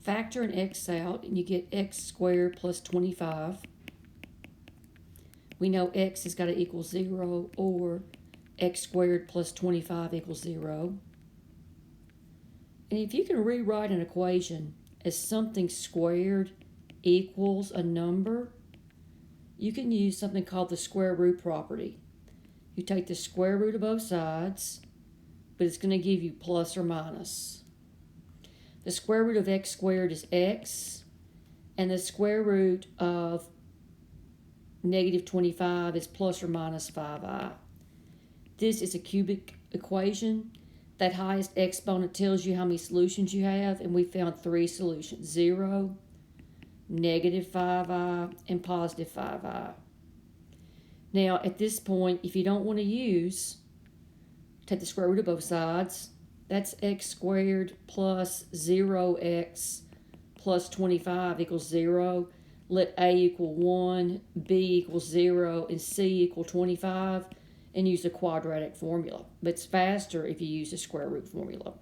Factor an x out, and you get x squared plus 25. We know x has got to equal 0, or x squared plus 25 equals 0. And if you can rewrite an equation as something squared equals a number, you can use something called the square root property. You take the square root of both sides, but it's going to give you plus or minus. The square root of x squared is x, and the square root of negative 25 is plus or minus 5i. This is a cubic equation. That highest exponent tells you how many solutions you have, and we found 3 solutions: 0, negative 5i, and positive 5i. Now, at this point, if you don't want to use, take the square root of both sides. That's x squared plus 0x plus 25 equals 0. Let a equal 1, b equals 0, and c equal 25, and use the quadratic formula. But it's faster if you use the square root formula.